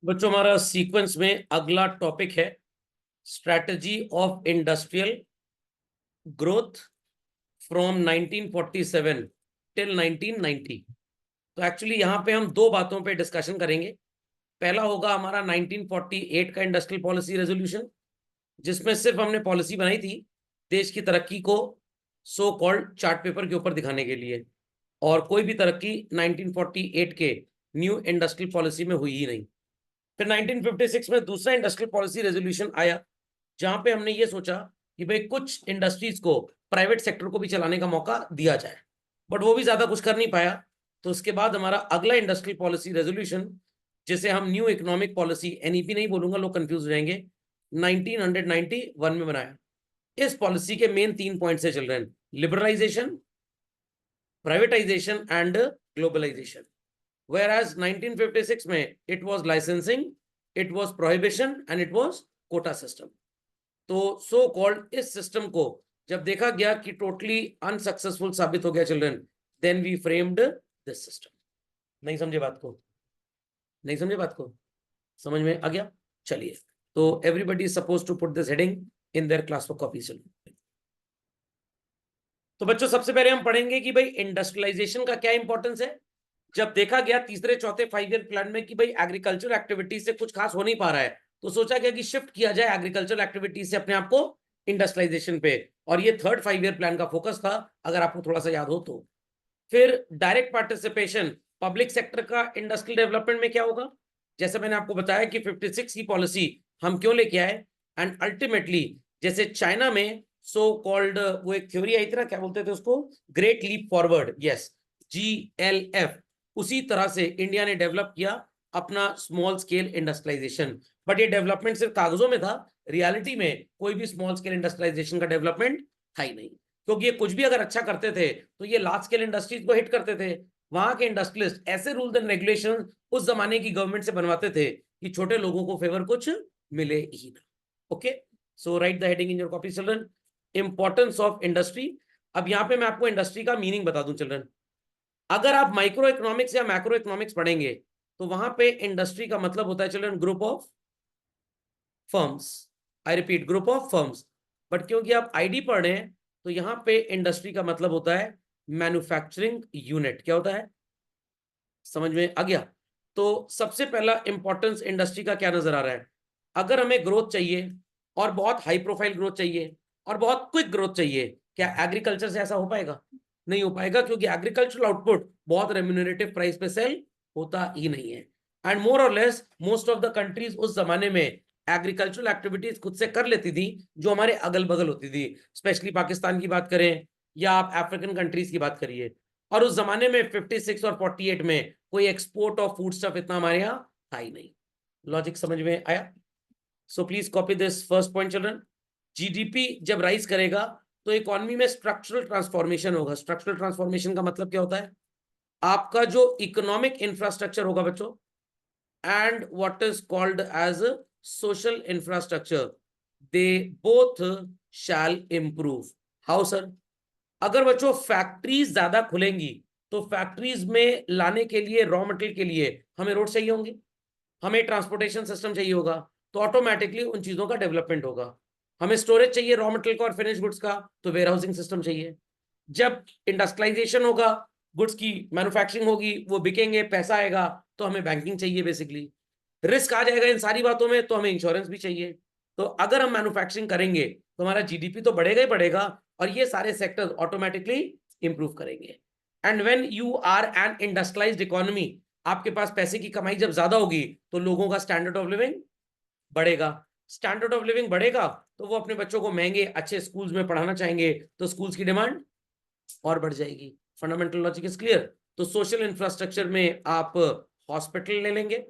बच्चों हमारा सीक्वेंस में अगला टॉपिक है strategy of industrial growth from 1947 till 1990। तो एक्चुअली यहां पे हम दो बातों पे डिस्कशन करेंगे। पहला होगा हमारा 1948 का इंडस्ट्रियल पॉलिसी रेजोल्यूशन, जिसमें सिर्फ हमने पॉलिसी बनाई थी देश की तरक्की को सो कॉल्ड चार्ट पेपर के ऊपर दिखाने के लिए, और कोई भी तरक्की 1948 के न्यू इंडस्ट्रियल पॉलिसी में हुई ही नहीं। फिर 1956 में दूसरा इंडस्ट्रियल पॉलिसी रेजोल्यूशन आया, जहां पे हमने ये सोचा कि भाई कुछ इंडस्ट्रीज को प्राइवेट सेक्टर को भी चलाने का मौका दिया जाए, बट वो भी ज्यादा कुछ कर नहीं पाया। तो उसके बाद हमारा अगला इंडस्ट्रियल पॉलिसी रेजोल्यूशन, जिसे हम न्यू इकोनॉमिक पॉलिसी एनईपी नहीं बोलूंगा, लोग कंफ्यूज हो जाएंगे, 1991 में बनाया। इस पॉलिसी के मेन 3 पॉइंट से चल रहे हैं: liberalization, privatization and globalization. Whereas 1956 में it was licensing, it was prohibition and it was quota system। तो सो कॉल्ड इस सिस्टम को जब देखा गया कि टोटली अनसक्सेसफुल साबित हो गया children, then we framed this system. नहीं समझे बात को? नहीं समझे बात को? समझ में आ गया? चलिए, तो everybody is suppose to put this heading in their class book copy. तो बच्चों सबसे पहले हम पढ़ेंगे कि भाई इंडस्ट्रियलाइजेशन का क्या इंपॉर्टेंस है। जब देखा गया तीसरे चौथे 5 ईयर प्लान में कि भाई एग्रीकल्चर एक्टिविटीज से कुछ खास हो नहीं पा रहा है, तो सोचा गया कि शिफ्ट किया जाए एग्रीकल्चर एक्टिविटीज से अपने आप को इंडस्ट्रियलाइजेशन पे, और ये थर्ड 5 ईयर प्लान का फोकस था, अगर आपको थोड़ा सा याद हो तो। फिर डायरेक्ट पार्टिसिपेशन पब्लिक सेक्टर का इंडस्ट्रियल डेवलपमेंट में क्या होगा, जैसे मैंने आपको बताया कि 56 की पॉलिसी हम क्यों लेके आए, एंड अल्टीमेटली जैसे चाइना में सो कॉल्ड वो एक थ्योरी आई थी ना, क्या बोलते थे उसको, great leap forward, yes, GLF, उसी तरह से इंडिया ने डेवलप किया अपना स्मॉल स्केल इंडस्ट्रियलाइजेशन। बट ये डेवलपमेंट सिर्फ कागजों में था, रियलिटी में कोई भी स्मॉल स्केल इंडस्ट्रियलाइजेशन का डेवलपमेंट था ही नहीं, क्योंकि ये कुछ भी अगर अच्छा करते थे तो ये लार्ज स्केल इंडस्ट्रीज को हिट करते थे। वहां के इंडस्ट्रियलिस्ट ऐसे रूल्स एंड रेगुलेशन उस जमाने की गवर्नमेंट से बनवाते थे कि छोटे लोगों को फेवर कुछ मिले ही ना। Okay, so right the heading in your copy children, importance of industry. अब यहाँ पे मैं आपको इंडस्ट्री का मीनिंग बता दूं चिल्ड्रन। अगर आप माइक्रो इकोनॉमिक्स या मैक्रो इकोनॉमिक्स पढ़ेंगे तो वहां पे इंडस्ट्री का मतलब होता है children group of firms. I repeat, group of firms. But क्योंकि आप आईडी पढ़ रहे हैं तो यहां पे इंडस्ट्री का मतलब होता है मैन्युफैक्चरिंग यूनिट। क्या होता है? समझ में आ गया? तो सबसे पहला इंपॉर्टेंस इंडस्ट्री का क्या नजर आ रहा है, अगर हमें ग्रोथ चाहिए और बहुत हाई प्रोफाइल ग्रोथ चाहिए और बहुत क्विक ग्रोथ चाहिए, क्या एग्रीकल्चर से ऐसा हो पाएगा? नहीं हो पाएगा, क्योंकि एग्रीकल्चरल आउटपुट बहुत रेम्यूनरेटिव प्राइस पे सेल होता ही नहीं है। एंड मोर और less most of the countries उस जमाने में एग्रीकल्चरल एक्टिविटीज खुद से कर लेती थी, जो हमारे अगल बगल होती थी, स्पेशली पाकिस्तान की बात करें या आप अफ्रीकन कंट्रीज की बात करिए। और उस जमाने में 56 और 48 में कोई एक्सपोर्ट ऑफ फूड स्टफ इतना हमारे यहाँ था ही नहीं। लॉजिक समझ में आया? So please copy this first point children. GDP जब राइज करेगा तो इकोनॉमी में स्ट्रक्चरल ट्रांसफॉर्मेशन होगा। स्ट्रक्चरल ट्रांसफॉर्मेशन का मतलब क्या होता है? आपका जो इकोनॉमिक इंफ्रास्ट्रक्चर होगा बच्चों, and what is called as social infrastructure, they both shall improve. How sir? अगर बच्चों फैक्ट्रीज ज्यादा खुलेंगी तो फैक्ट्रीज में लाने के लिए रॉ मटेरियल के लिए हमें रोड चाहिए होंगे, हमें ट्रांसपोर्टेशन सिस्टम चाहिए होगा, तो ऑटोमेटिकली उन चीजों का डेवलपमेंट होगा। हमें स्टोरेज चाहिए रॉ मटेरियल का और फिनिश गुड्स का, तो वेयर हाउसिंग सिस्टम चाहिए। जब इंडस्ट्रियलाइजेशन होगा, गुड्स की मैन्युफैक्चरिंग होगी, वो बिकेंगे, पैसा आएगा, तो हमें बैंकिंग चाहिए। बेसिकली रिस्क आ जाएगा इन सारी बातों में, तो हमें इंश्योरेंस भी चाहिए। तो अगर हम मैन्युफैक्चरिंग करेंगे तो हमारा जीडीपी तो बढ़ेगा ही बढ़ेगा, और ये सारे सेक्टर ऑटोमेटिकली इंप्रूव करेंगे। And when you are an industrialized economy, आपके पास पैसे की कमाई जब ज्यादा होगी तो लोगों का स्टैंडर्ड ऑफ लिविंग बढ़ेगा। स्टैंडर्ड ऑफ लिविंग बढ़ेगा तो वो अपने बच्चों को महंगे अच्छे स्कूल्स में पढ़ाना चाहेंगे, तो स्कूल्स की डिमांड और बढ़ जाएगी। Fundamental logic is clear? तो सोशल इंफ्रास्ट्रक्चर में आप हॉस्पिटल ले लेंगे,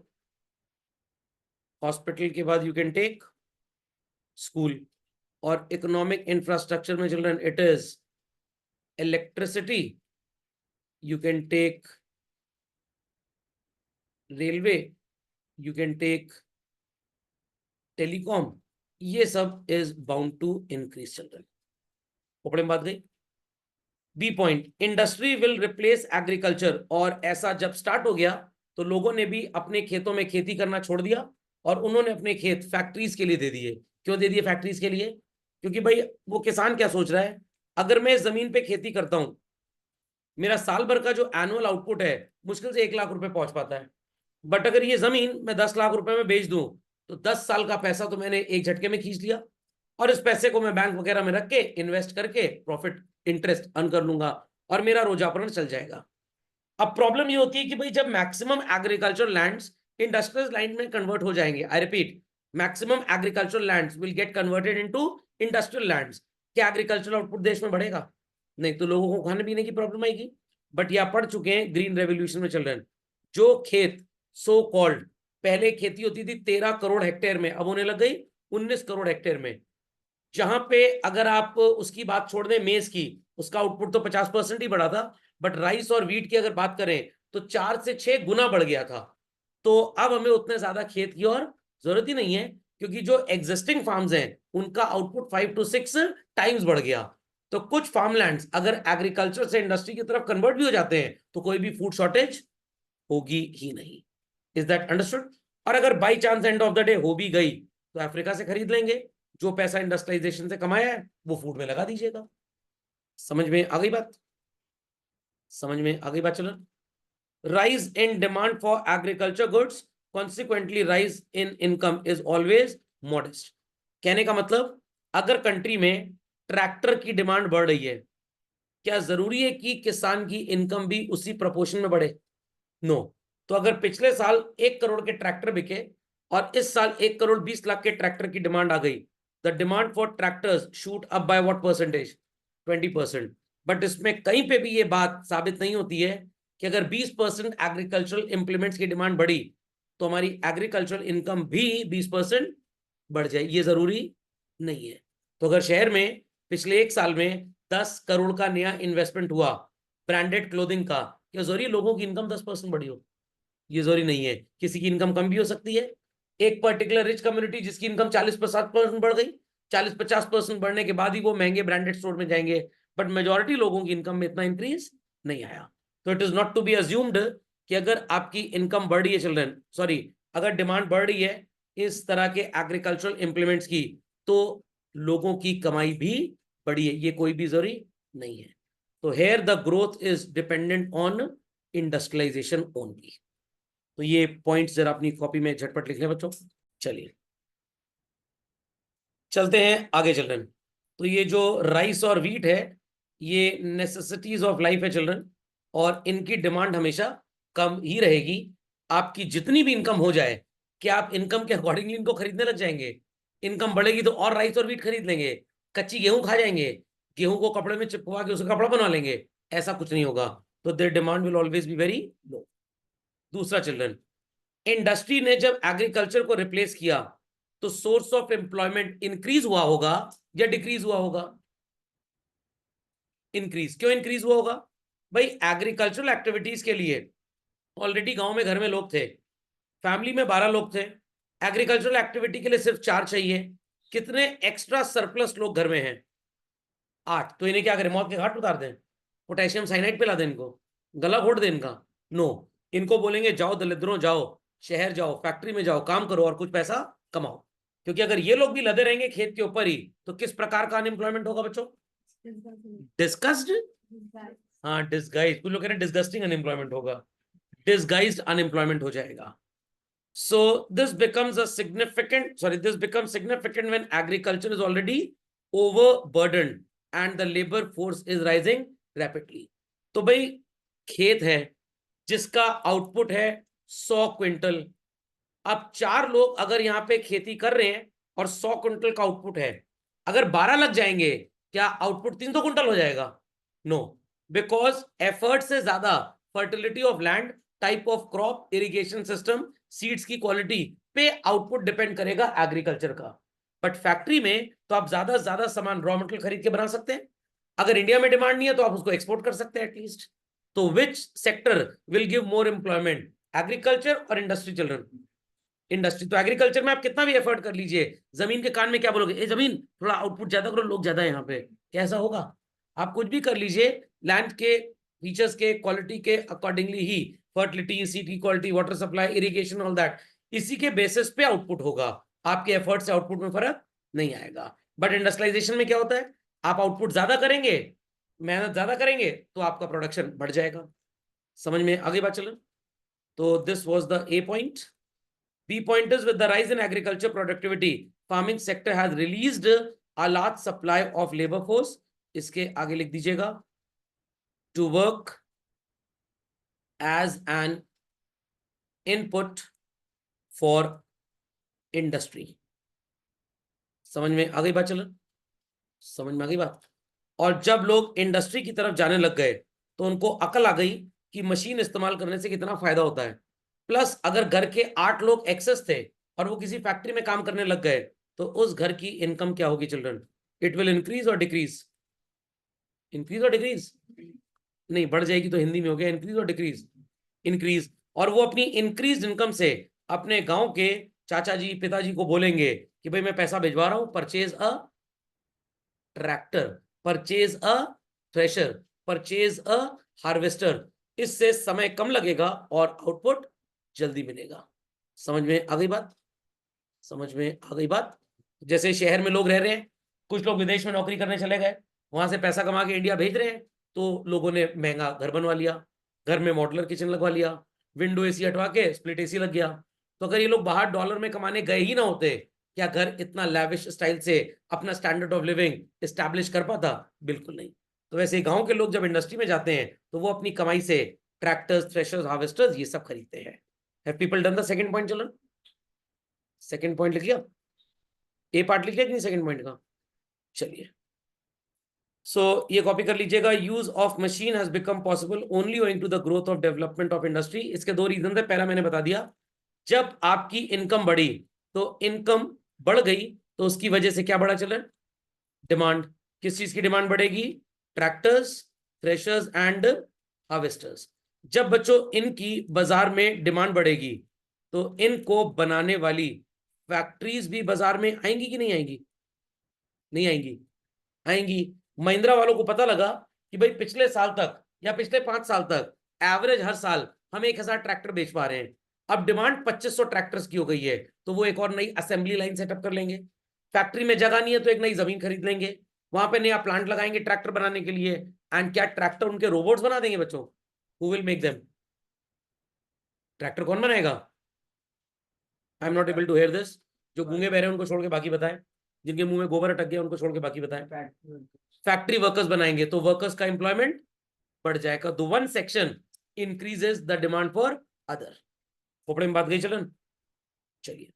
हॉस्पिटल के बाद यू कैन टेक स्कूल, और इकोनॉमिक इंफ्रास्ट्रक्चर में children it is electricity, you can take railway, you can take telecom, ये सब is bound to increase children. कपड़े में बात गई। B point, industry will replace agriculture, और ऐसा जब स्टार्ट हो गया तो लोगों ने भी अपने खेतों में खेती करना छोड़ दिया और उन्होंने अपने खेत फैक्ट्रीज के लिए दे दिए। क्यों दे दिए फैक्ट्रीज के लिए? क्योंकि भाई वो किसान क्या सोच रहा है, अगर मैं इस जमीन पे खेती करता हूं, मेरा साल भर का जो एनुअल आउटपुट है मुश्किल से 1 लाख रुपए पहुंच पाता है। बट अगर ये जमीन मैं 10 लाख रुपए में बेच दूं, तो 10 साल का पैसा तो मैंने एक झटके में खींच लिया, और इस पैसे को मैं बैंक वगैरह में रख के इन्वेस्ट करके प्रॉफिट इंटरेस्ट अर्न कर लूंगा और मेरा रोजापरण चल जाएगा। अब प्रॉब्लम ये होती है कि भाई जब maximum agricultural lands industrial land में कन्वर्ट हो जाएंगे, I repeat, maximum agricultural lands will get converted into industrial lands, क्या एग्रीकल्चरल आउटपुट देश में बढ़ेगा? नहीं, तो लोगों को खाने पीने की प्रॉब्लम आएगी। बट यह पढ़ चुके हैं, ग्रीन रेवोल्यूशन में चल रहे हैं, जो खेत सो कॉल्ड पहले खेती होती थी 13 करोड़ हेक्टेयर में, अब होने लग गई 19 करोड़ हेक्टेयर में, जहां पे अगर आप उसकी बात छोड़ दें मेज की, उसका आउटपुट तो 50% ही बढ़ा था, बट राइस और वीट की अगर बात करें तो 4 से 6 गुना बढ़ गया था। तो अब हमें उतने ज्यादा खेत की और जरूरत ही नहीं है, क्योंकि जो एग्जिस्टिंग फार्म्स हैं उनका आउटपुट 5 to 6 टाइम्स बढ़ गया। तो कुछ फार्मलैंड्स अगर एग्रीकल्चर से इंडस्ट्री की तरफ कन्वर्ट भी हो जाते हैं तो कोई भी फूड शॉर्टेज होगी ही नहीं। Is that understood? और अगर by chance end of the day हो भी गई तो अफ्रीका से खरीद लेंगे, जो पैसा इंडस्ट्रियलाइजेशन से कमाया है वो फूड में लगा दीजिएगा। समझ में आ गई बात? समझ में आ गई बात? चलो, rise in demand for agriculture goods, consequently rise in income is always modest. कहने का मतलब, अगर कंट्री में ट्रैक्टर की डिमांड बढ़ रही है, क्या जरूरी है कि किसान की इनकम भी उसी प्रोपोर्शन में बढ़े? नो। तो अगर पिछले साल 1 करोड़ के ट्रैक्टर बिके और इस साल 1 करोड़ 20 लाख के ट्रैक्टर की डिमांड आ गई, the demand for tractors shoot up by what percentage? 20%। But इसमें कहीं पे भी ये बात साबित नहीं होती है कि अगर 20% एग्रीकल्चरल इंप्लीमेंट्स की डिमांड बढ़ी तो हमारी एग्रीकल्चरल इनकम भी 20% बढ़ जाए। ये जरूरी नहीं है। तो अगर शहर में पिछले 1 साल में 10 करोड़ का नया इन्वेस्टमेंट हुआ ब्रांडेड क्लोथिंग का, क्या जरूरी लोगों की इनकम 10% बढ़ी हो? ये जरूरी नहीं है। किसी की इनकम कम भी हो सकती है। एक पर्टिकुलर रिच कम्युनिटी जिसकी इनकम 40-50% बढ़ गई, 40-50% बढ़ने के बाद ही वो महंगे ब्रांडेड स्टोर में जाएंगे, बट मेजोरिटी लोगों की इनकम में इतना इंक्रीज नहीं आया। तो it is not to be assumed कि अगर आपकी इनकम बढ़ रही है चिल्ड्रन, सॉरी, अगर डिमांड बढ़ रही है इस तरह के एग्रीकल्चरल इंप्लीमेंट्स की, तो लोगों की कमाई भी बढ़ी है, ये कोई भी जरूरी नहीं है। तो here the growth is dependent on industrialization only. तो ये पॉइंट्स जरा अपनी कॉपी में झटपट लिख लें बच्चों। चलिए चलते हैं आगे चिल्ड्रन। तो ये जो राइस और वीट है ये नेसेसिटीज ऑफ लाइफ है चिल्ड्रन, और इनकी डिमांड हमेशा कम ही रहेगी। आपकी जितनी भी इनकम हो जाए, क्या आप इनकम के अकॉर्डिंगली इनको खरीदने लग जाएंगे? इनकम बढ़ेगी तो और राइस और वीट खरीद लेंगे, कच्ची गेहूं खा जाएंगे, गेहूं को कपड़े में चिपका के उसका कपड़ा बना लेंगे, ऐसा कुछ नहीं होगा। तो their demand will always be very low. दूसरा चिल्ड्रन, इंडस्ट्री ने जब एग्रीकल्चर को रिप्लेस किया तो सोर्स ऑफ एम्प्लॉयमेंट इंक्रीज हुआ होगा या डिक्रीज हुआ होगा? इंक्रीज। क्यों इंक्रीज हुआ होगा? भाई एग्रीकल्चरल एक्टिविटीज के लिए ऑलरेडी गांव में घर में लोग थे, फैमिली में 12 लोग थे, एग्रीकल्चरल एक्टिविटी के लिए सिर्फ 4 चाहिए, कितने एक्स्ट्रा सरप्लस लोग घर में हैं? 8। तो इन्हें क्या करें, मौत के घाट उतार दें, पोटेशियम साइनाइड पिला दें इनको, गला घोट दें इनका? नो। इनको बोलेंगे जाओ दलिद्रों, जाओ शहर जाओ, फैक्ट्री में जाओ, काम करो और कुछ पैसा कमाओ। क्योंकि अगर ये लोग भी लदे रहेंगे खेत के ऊपर ही तो किस प्रकार का अनएम्प्लॉयमेंट होगा बच्चों? डिस्कस्ड, हाँ डिस्गाइज, कुछ लोग कह रहे हैं डिस्गस्टिंग अनएम्प्लॉयमेंट होगा, डिस्गाइज्ड अनएम्प्लॉयमेंट हो जाएगा। So this becomes significant when agriculture is already overburdened and the labor force is rising rapidly. तो भाई खेत है जिसका आउटपुट है 100 क्विंटल, अब 4 लोग अगर यहाँ पे खेती कर रहे हैं और 100 क्विंटल का आउटपुट है, अगर 12 लग जाएंगे क्या आउटपुट 300 क्विंटल हो जाएगा? नो, बिकॉज एफर्ट से ज्यादा fertility of land, type of crop, irrigation system, seeds की क्वालिटी पे आउटपुट डिपेंड करेगा एग्रीकल्चर का। बट फैक्ट्री में तो आप ज्यादा से ज्यादा सामान रॉ मटेरियल खरीद के बना सकते हैं, अगर इंडिया में डिमांड नहीं है तो आप उसको एक्सपोर्ट कर सकते हैं एटलीस्ट। तो which sector will give more employment, agriculture और इंडस्ट्री चिल्ड्रन? इंडस्ट्री। तो एग्रीकल्चर में आप कितना भी एफर्ट कर लीजिए, जमीन के कान में क्या बोलोगे, ए जमीन थोड़ा आउटपुट ज्यादा करो, लोग ज्यादा है यहाँ पे, कैसा होगा? आप कुछ भी कर लीजिए, लैंड के फीचर्स के क्वालिटी के accordingly he fertility, seed quality, water supply, irrigation, all that, इसी के बेसिस पे आउटपुट होगा। आपके एफर्ट से आउटपुट में फर्क नहीं आएगा। बट इंडस्ट्रियलाइजेशन में क्या होता है, आप आउटपुट ज्यादा करेंगे, मेहनत ज्यादा करेंगे, तो आपका प्रोडक्शन बढ़ जाएगा। समझ में आगे बात चलो। तो this was the A point. B point is with the rise in agriculture productivity, farming sector has released a large supply of labour force. इसके आगे लिख दीजिएगा, to work as an input for industry. समझ में आ गई बात चलो, समझ में आ गई बात। और जब लोग इंडस्ट्री की तरफ जाने लग गए तो उनको अकल आ गई कि मशीन इस्तेमाल करने से कितना फायदा होता है। प्लस अगर घर के 8 लोग एक्सेस थे और वो किसी फैक्ट्री में काम करने लग गए, तो उस घर की इनकम क्या होगी चिल्ड्रन, इट विल इंक्रीज और डिक्रीज, इंक्रीज और डिक्रीज, नहीं बढ़ जाएगी तो हिंदी में हो गया इंक्रीज और डिक्रीज, इंक्रीज। और वो अपनी इंक्रीज इनकम से अपने गांव के चाचा जी पिताजी को बोलेंगे कि भाई मैं पैसा भिजवा रहा हूं, purchase a tractor, purchase a thresher, purchase a harvester. इससे समय कम लगेगा और आउटपुट जल्दी मिलेगा। समझ में आ गई बात, समझ में आ गई बात। जैसे शहर में लोग रह रहे हैं, कुछ लोग विदेश में नौकरी करने चले गए, वहां से पैसा कमा के इंडिया भेज रहे हैं, तो लोगों ने महंगा घर बनवा लिया, घर में मॉड्यूलर किचन लगवा लिया, विंडो एसी हटवा के स्प्लिट एसी लग गया। तो अगर ये लोग बाहर डॉलर में कमाने गए ही ना होते, क्या घर इतना लैविश स्टाइल से अपना स्टैंडर्ड ऑफ लिविंग इस्टेब्लिश कर पाता? बिल्कुल नहीं। तो वैसे गांव के लोग जब इंडस्ट्री में जाते हैं तो वो अपनी कमाई से ट्रैक्टर्स, थ्रेशर्स, हार्वेस्टर्स ये सब खरीदते हैं। Have people done the second point? चलो सेकंड पॉइंट लिख लिया, ए पार्ट लिख लिया कि नहीं सेकंड पॉइंट का? चलिए, सो ये कॉपी कर लीजिएगा। Use of machine has become possible only owing to the growth of development of industry. इसके दो रीजन थे, पहला मैंने बता दिया, जब आपकी इनकम बढ़ी तो इनकम बढ़ गई, तो उसकी वजह से क्या बढ़ा चले, डिमांड। किस चीज की डिमांड बढ़ेगी? Tractors, threshers and harvesters. जब बच्चों इनकी बाजार में डिमांड बढ़ेगी, तो इनको बनाने वाली फैक्ट्रीज भी बाजार में आएंगी कि नहीं आएंगी? नहीं आएंगी, आएंगी। महिंद्रा वालों को पता लगा कि भाई पिछले साल तक या पिछले 5 साल तक एवरेज हर साल हम 1000 ट्रैक्टर बेच पा रहे हैं, अब डिमांड 2500 ट्रैक्टर्स की हो गई है, तो वो एक और नई असेंबली लाइन सेटअप कर लेंगे। फैक्ट्री में जगह नहीं है तो एक नई जमीन खरीद लेंगे, वहां पे नया प्लांट लगाएंगे ट्रैक्टर बनाने के लिए। एंड क्या ट्रैक्टर उनके रोबोट्स बना देंगे बच्चों? Who will make them? Tractor कौन बनाएगा? I am not able to hear this. जो गूंगे बहरे उनको छोड़ के बाकी बताएं, जिनके मुंह में गोबर अटक गया उनको छोड़ के बाकी बताएं। फैक्ट्री वर्कर्स बनाएंगे तो वर्कर्स का एम्प्लॉयमेंट बढ़ जाएगा। तो one section increases the demand for other. खोपड़े में बात गई चलन? चलिए,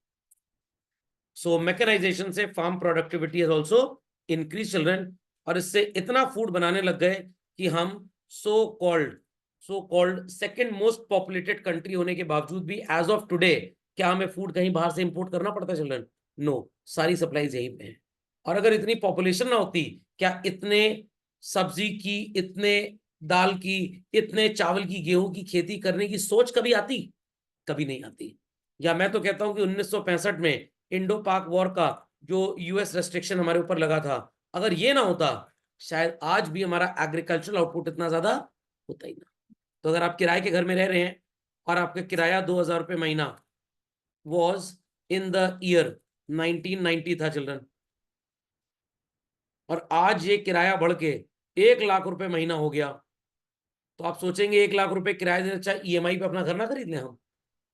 सो मैकेनाइजेशन से farm productivity has also increase children, और इससे इतना फूड बनाने लग गए कि हम so called second most populated country होने के बावजूद भी एज ऑफ टुडे क्या हमें फूड कहीं बाहर से इंपोर्ट करना पड़ता है चिल्ड्रन? नो, सारी सप्लाईज यहीं पे है। और अगर इतनी पॉपुलेशन ना होती, क्या इतने सब्जी की, इतने दाल की, इतने चावल की, गेहूं की खेती करने की सोच कभी आती? कभी नहीं आती। या मैं तो कहता हूं कि 1965 में इंडो पाक वॉर का जो यूएस रेस्ट्रिक्शन हमारे ऊपर लगा था, अगर ये ना होता, शायद आज भी हमारा एग्रीकल्चरल आउटपुट इतना ज्यादा होता ही ना। तो अगर आप किराए के घर में रह रहे हैं और आपका किराया 2000 रुपये महीना वॉज इन द ईयर 1990 था चिल्ड्रन, और आज ये किराया बढ़ के 1 लाख रुपए महीना हो गया, तो आप सोचेंगे 1 लाख रुपए किराए से अच्छा ईएमआई पे अपना घर ना खरीद लें हम।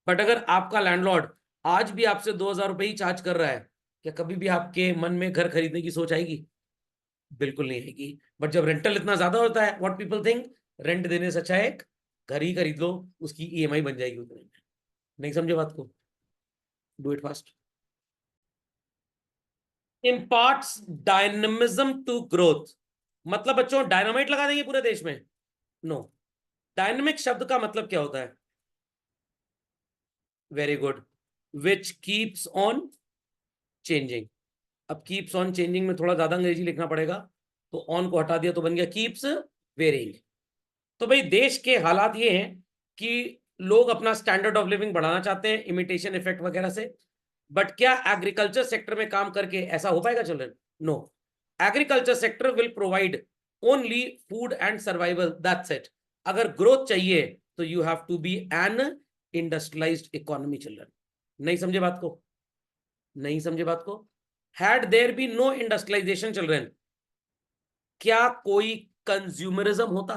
बट अगर आपका लैंडलॉर्ड आज भी आपसे 2000 रुपए ही चार्ज कर रहा है, क्या कभी भी आपके मन में घर खरीदने की सोच आएगी? बिल्कुल नहीं आएगी। बट जब रेंटल इतना ज्यादा होता है, व्हाट पीपल थिंक, रेंट देने से अच्छा एक घर ही खरीद लो, उसकी ईएमआई बन जाएगी उतने में। नहीं समझे बात को? Do it fast. Imparts dynamism to growth, मतलब बच्चों डायनामाइट लगा देंगे पूरे देश में? नो। डायनेमिक शब्द का मतलब क्या होता है? Very good, which keeps on changing. अब कीप्स ऑन चेंजिंग में थोड़ा ज्यादा अंग्रेजी लिखना पड़ेगा, तो ऑन को हटा दिया तो बन गया कीप्स वेरिंग। तो भाई देश के हालात ये हैं कि लोग अपना स्टैंडर्ड ऑफ लिविंग बढ़ाना चाहते हैं इमिटेशन इफेक्ट वगैरह से, बट क्या एग्रीकल्चर सेक्टर में काम करके ऐसा हो पाएगा children? No. Agriculture sector will provide only food and survival, that's it. अगर ग्रोथ चाहिए तो you have to be an industrialized economy children. नहीं समझे बात को? नहीं समझे बात को? Had there be no industrialization children, क्या कोई कंज्यूमरिज्म होता?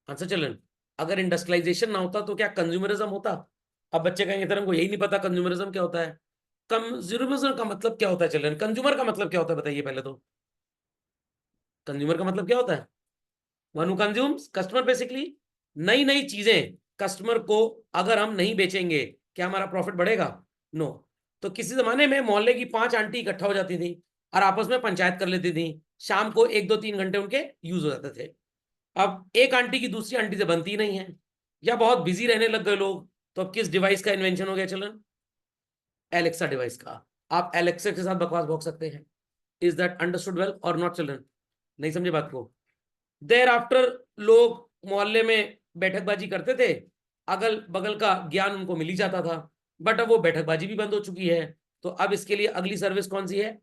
आंसर चिल्ड्रन, अगर इंडस्ट्रियलाइजेशन ना होता तो क्या कंज्यूमरिज्म होता? अब बच्चे कहेंगे सर हमको यही नहीं पता कंज्यूमरिज्म क्या होता है। कंज्यूमरिज्म का मतलब क्या होता है चिल्ड्रन? कंज्यूमर का मतलब क्या होता है बताइए पहले तो। कंज्यूमर का मतलब क्या होता है? One who consumes, customer basically. नई नई चीजें कस्टमर को अगर हम नहीं बेचेंगे, क्या हमारा प्रॉफिट बढ़ेगा? नो। तो किसी जमाने में मोहल्ले की 5 आंटी इकट्ठा हो जाती थी और आपस में पंचायत कर लेती थी, शाम को 1 2 3 घंटे उनके यूज हो जाते थे। अब एक आंटी की दूसरी आंटी से बनती ही नहीं है, या बहुत बिजी रहने लग गए लोग, तो अब किस डिवाइस का इन्वेंशन हो गया चिल्ड्रन? एलेक्सा डिवाइस का। आप एलेक्सा के साथ बकवास भोग सकते हैं। इज दैट अंडरस्टूड वेल और नॉट चिल्ड्रन? नहीं समझे बात को? देर आफ्टर लोग मोहल्ले में बैठकबाजी करते थे, अगल बगल का ज्ञान उनको मिल ही जाता था, बट अब वो बैठकबाजी भी बंद हो चुकी है। तो अब इसके लिए अगली सर्विस कौन सी है?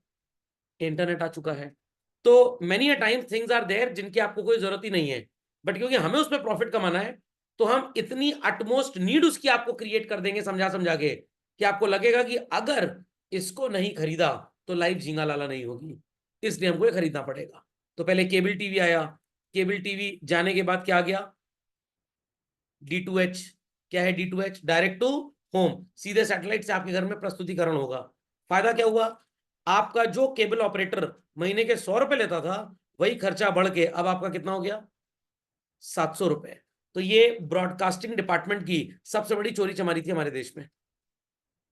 इंटरनेट आ चुका है। तो many a time things are there जिनकी आपको कोई जरूरत ही नहीं है, बट क्योंकि हमें उस पर प्रॉफिट कमाना है, तो हम इतनी अटमोस्ट नीड उसकी आपको क्रिएट कर देंगे समझा समझा के, कि आपको लगेगा कि अगर इसको नहीं खरीदा तो लाइफ झींगा लाला नहीं होगी, इसलिए हमको ये खरीदना पड़ेगा। तो पहले केबल टीवी आया, केबल टीवी जाने के बाद क्या आ गया? D2H। क्या है D2H? डायरेक्ट टू होम, सीधे सैटेलाइट से आपके घर में प्रस्तुतिकरण होगा। फायदा क्या हुआ? आपका जो केबल ऑपरेटर महीने के 100 रुपए लेता था, वही खर्चा बढ़ के अब आपका कितना हो गया? 700 रुपए। तो ये ब्रॉडकास्टिंग डिपार्टमेंट की सबसे बड़ी चोरी चमारी थी हमारे देश में।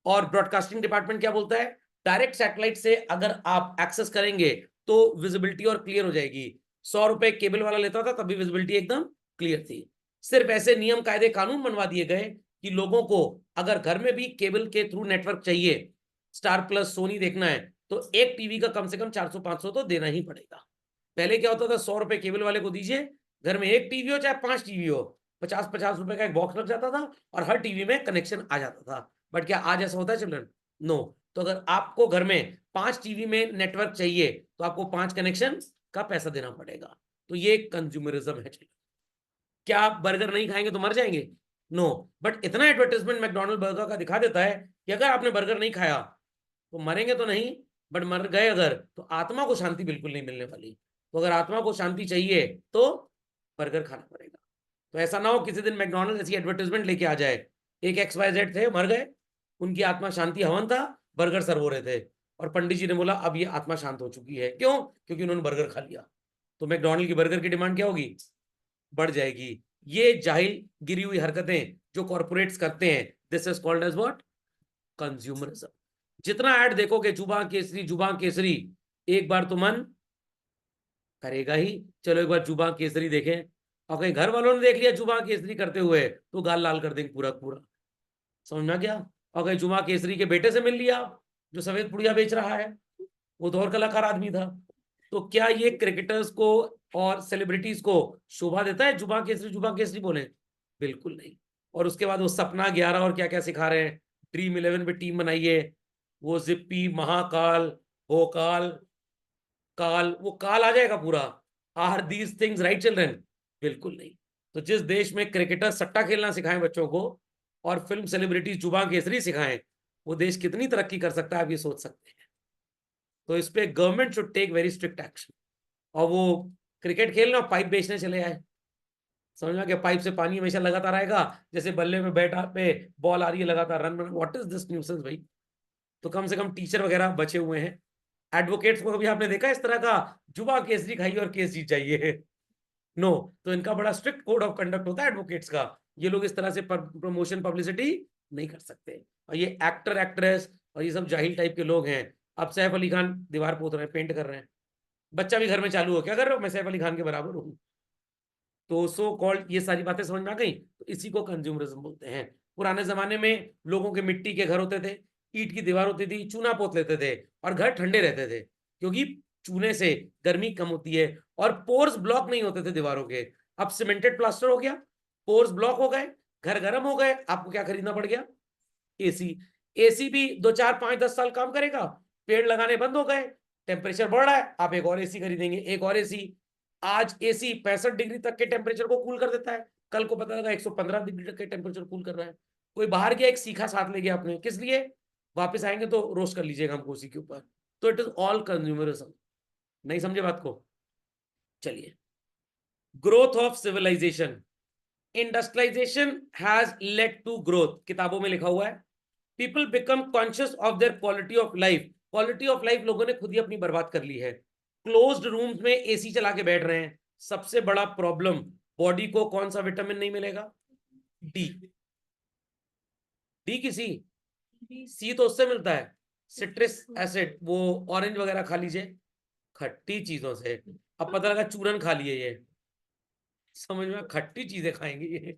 और ब्रॉडकास्टिंग डिपार्टमेंट क्या बोलता है? डायरेक्ट सैटेलाइट से अगर आप एक्सेस करेंगे तो विजिबिलिटी और क्लियर हो जाएगी। 100 रुपए केबल वाला लेता था, तब भी विजिबिलिटी एकदम क्लियर थी। सिर्फ ऐसे नियम कायदे कानून बनवा दिए गए कि लोगों को अगर घर में भी केबल के थ्रू नेटवर्क चाहिए, स्टार प्लस सोनी देखना है, तो एक टीवी का कम से कम 400 500 तो देना ही पड़ेगा। पहले क्या होता था? 100 रुपए केबल वाले को दीजिए, घर में एक टीवी हो चाहे 5 टीवी हो, 50 50 रुपए का एक बॉक्स लग जाता था और हर टीवी में कनेक्शन आ जाता था। बट क्या आज ऐसा होता है चिल्ड्रन? नो। तो अगर आपको घर में 5 टीवी में नेटवर्क चाहिए, तो आपको 5 कनेक्शन का पैसा देना पड़ेगा। तो ये कंज्यूमरिज्म है चिल्ड्रन। क्या आप बर्गर नहीं खाएंगे तो मर जाएंगे? नो। बट इतना एडवर्टाइजमेंट मैकडॉनल्ड बर्गर का दिखा देता है कि अगर आपने बर्गर नहीं खाया तो मरेंगे तो नहीं, बट मर गए अगर तो आत्मा को शांति बिल्कुल नहीं मिलने वाली। तो अगर आत्मा को शांति चाहिए तो बर्गर खाना पड़ेगा। तो ऐसा ना हो किसी दिन मैकडॉनल्ड ऐसी एडवर्टाइजमेंट लेके आ जाए, एक XYZ थे मर गए, उनकी आत्मा शांति हवन था, बर्गर सर्व हो रहे थे, और पंडित जी ने बोला अब ये आत्मा शांत हो चुकी है। क्यों? क्योंकि उन्होंने बर्गर खा लिया। तो मैकडॉनल्ड की बर्गर की डिमांड क्या होगी? बढ़ जाएगी। ये जाहिल गिरी हुई हरकतें जो कॉर्पोरेट्स करते हैं, this is called as what? Consumerism. जितना ऐड देखोगे जुबान केसरी जुबान केसरी, एक बार तो मन करेगा ही चलो एक बार जुबान केसरी देखें, और कहीं घर वालों ने देख लिया जुबान केसरी करते हुए तो गाल लाल कर देंगे पूरा पूरा। समझ में आ गया? और कहीं जुबान केसरी के बेटे से मिल लिया जो सफेद पुड़िया बेच रहा है, वो तो और कलाकार आदमी था। तो क्या ये क्रिकेटर्स को और सेलिब्रिटीज को शोभा देता है जुबान केसरी बोले? बिल्कुल नहीं। और उसके बाद वो सपना 11 और क्या क्या सिखा रहे हैं, ड्रीम 11 पे टीम बनाइए, वो जिप्पी महाकाल भोकाल काल, वो काल आ जाएगा पूरा। Are these things right children? बिल्कुल नहीं। तो जिस देश में क्रिकेटर सट्टा खेलना सिखाएं बच्चों को और फिल्म सेलिब्रिटीज जुबान केसरी सिखाएं, वो देश कितनी तरक्की कर सकता है आप ये सोच सकते हैं। तो इस पे government should take very strict action. और वो क्रिकेट खेलना और पाइप बेचने चले आए, समझ में? कि पाइप से पानी हमेशा लगातार आएगा, जैसे बल्ले में बैटा पे बॉल आ रही है लगातार run. What is this nuisance भाई? तो कम से कम टीचर वगैरह बचे हुए हैं। एडवोकेट्स को कभी आपने देखा इस तरह का जुबा केस दिखाइए और केस जीत जाइए? नो। तो इनका बड़ा स्ट्रिक्ट कोड ऑफ कंडक्ट होता है एडवोकेट्स का। ये लोग इस तरह से प्रमोशन पब्लिसिटी नहीं कर सकते। और ये एक्टर एक्ट्रेस और ये सब जाहिल टाइप के लोग हैं। अब सैफ अली खान दीवार पोत रहे हैं, पेंट कर रहे हैं, बच्चा भी घर में चालू हो, क्या कर रहे हो? मैं सैफ अली खान के बराबर हूँ। तो सो कॉल्ड ये सारी बातें समझ में आ गई। तो इसी को कंज्यूमरिज्म बोलते हैं। पुराने जमाने में लोगों के मिट्टी के घर होते थे, ईंट की दीवार होती थी, चूना पोत लेते थे और घर ठंडे रहते थे, क्योंकि चूने से गर्मी कम होती है और पोर्स ब्लॉक नहीं होते थे दीवारों के। अब सीमेंटेड प्लास्टर हो गया, पोर्स ब्लॉक हो गए, घर गर्म हो गए, आपको क्या खरीदना पड़ गया? एसी। एसी भी 2 4 5 10 साल काम करेगा, पेड़ लगाने बंद हो गए, टेम्परेचर बढ़ रहा है, आप एक और एसी खरीदेंगे, एक और एसी। आज एसी 65 डिग्री तक के टेम्परेचर को कूल कर देता है, कल को पता लगा 115 डिग्री तक के टेम्परेचर कूल कर रहा है। कोई बाहर गया, एक सीखा साथ ले गया आपने, किस लिए? वापस आएंगे तो रोस्ट कर लीजिएगा हमको उसी के ऊपर। तो इट इज ऑल कंज्यूमरिज्म। नहीं समझे बात को? चलिए, growth of civilization. Industrialization has led to growth, किताबों में लिखा हुआ है। People become conscious of their quality of life. Quality of life लोगों ने खुद ही अपनी बर्बाद कर ली है। क्लोज्ड रूम्स में एसी चला के बैठ रहे हैं। सबसे बड़ा प्रॉब्लम, बॉडी को कौन सा विटामिन नहीं मिलेगा? डी। डी की सी? सी तो उससे मिलता है, सिट्रिस एसिड, वो ऑरेंज वगैरह खा लीजिए, खट्टी चीजों से। अब पता लगा चूरन खा लिए ये, समझ में? खट्टी चीजें खाएंगे ये,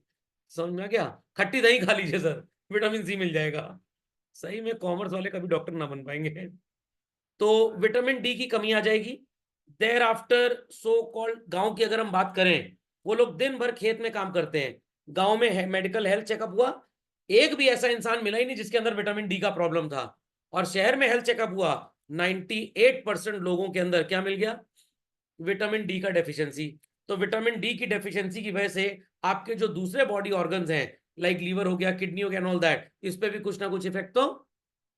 समझ में क्या? खट्टी दही खा लीजिए सर, विटामिन सी मिल जाएगा। सही में कॉमर्स वाले कभी डॉक्टर ना बन पाएंगे। तो विटामिन डी की कमी आ जाएगी। देयर आफ्टर सो कॉल्ड, गांव की अगर हम बात करें, वो लोग दिन भर खेत में काम करते हैं। गांव में मेडिकल हेल्थ चेकअप हुआ, एक भी ऐसा इंसान मिला ही नहीं जिसके अंदर विटामिन डी का प्रॉब्लम था। और शहर में हेल्थ चेकअप हुआ, 98% लोगों के अंदर क्या मिल गया? विटामिन डी का डेफिशिएंसी। तो विटामिन डी की डेफिशिएंसी की वजह से आपके जो दूसरे बॉडी ऑर्गन्स हैं, लाइक लीवर हो गया, किडनी हो गया, एंड ऑल दैट, इस पे भी कुछ ना कुछ इफेक्ट तो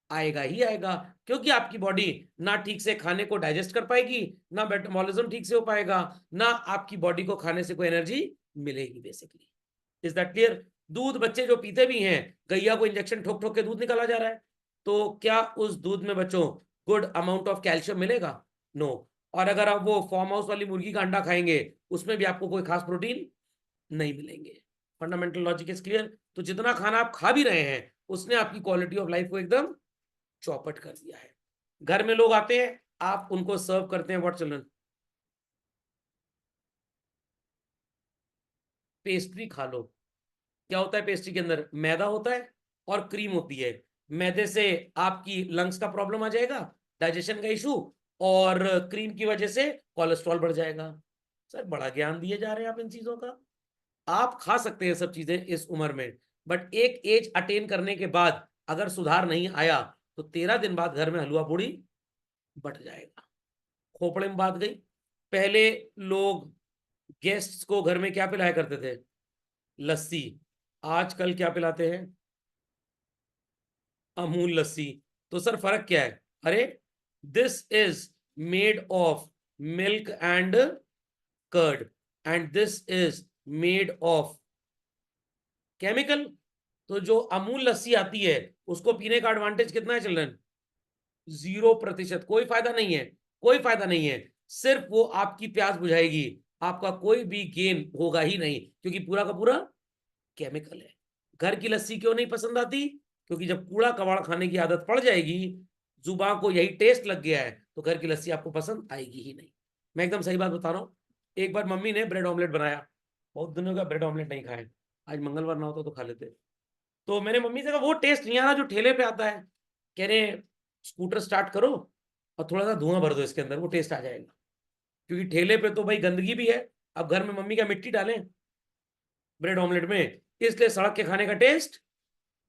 आएगा ही आएगा। क्योंकि आपकी बॉडी ना ठीक से खाने को डाइजेस्ट कर पाएगी, ना मेटाबॉलिज्म ठीक से हो पाएगा, ना आपकी बॉडी को खाने से कोई एनर्जी मिलेगी बेसिकली। Is that clear? दूध बच्चे जो पीते भी हैं, गैया को इंजेक्शन ठोक ठोक के दूध निकाला जा रहा है, तो क्या उस दूध में बच्चों गुड अमाउंट ऑफ कैल्शियम मिलेगा? नो। और अगर आप वो फार्म हाउस वाली मुर्गी का अंडा खाएंगे, उसमें भी आपको कोई खास प्रोटीन नहीं मिलेंगे। Fundamental logic is clear? तो जितना खाना आप खा भी रहे हैं, उसने आपकी क्वालिटी ऑफ लाइफ को एकदम चौपट कर दिया है। घर में लोग आते हैं, आप उनको सर्व करते हैं व्हाट चिल्ड्रन? पेस्ट्री खा लो। क्या होता है पेस्ट्री के अंदर? मैदा होता है और क्रीम होती है। मैदे से आपकी लंग्स का प्रॉब्लम आ जाएगा, डाइजेशन का इशू, और क्रीम की वजह से कोलेस्ट्रॉल बढ़ जाएगा। सर बड़ा ज्ञान दिए जा रहे हैं आप इन चीजों का। आप खा सकते हैं सब चीजें इस उम्र में, बट एक एज अटेन करने के बाद अगर सुधार नहीं आया तो 13 दिन बाद घर में हलवा पूड़ी बट जाएगा। खोपड़े में बात गई। पहले लोग गेस्ट्स को घर में क्या पिलाया करते थे? लस्सी। आजकल क्या पिलाते हैं? अमूल लस्सी। तो सर फर्क क्या है? अरे, this is made of milk and curd, and this is made of chemical. तो जो अमूल लस्सी आती है, उसको पीने का एडवांटेज कितना है चिल्ड्रन? 0%। कोई फायदा नहीं है, कोई फायदा नहीं है। सिर्फ वो आपकी प्यास बुझाएगी, आपका कोई भी गेन होगा ही नहीं, क्योंकि पूरा का पूरा केमिकल है। घर की लस्सी क्यों नहीं पसंद आती? क्योंकि जब कूड़ा कबाड़ खाने की आदत पड़ जाएगी, जुबान को यही टेस्ट लग गया है, तो घर की लस्सी आपको पसंद आएगी ही नहीं। मैं एकदम सही बात बता रहा हूँ। एक बार मम्मी ने ब्रेड ऑमलेट बनाया, बहुत दिनों का ब्रेड ऑमलेट नहीं खाए, आज मंगलवार ना होता तो खा लेते। तो मैंने मम्मी से कहा वो टेस्ट नहीं आ रहा जो ठेले पे आता है। कह रहे स्कूटर स्टार्ट करो और थोड़ा सा धुआं भर दो इसके अंदर, वो टेस्ट आ जाएगा। क्योंकि ठेले पे तो भाई गंदगी भी है, अब घर में मम्मी क्या मिट्टी डालें ब्रेड ऑमलेट में, इसलिए सड़क के खाने का टेस्ट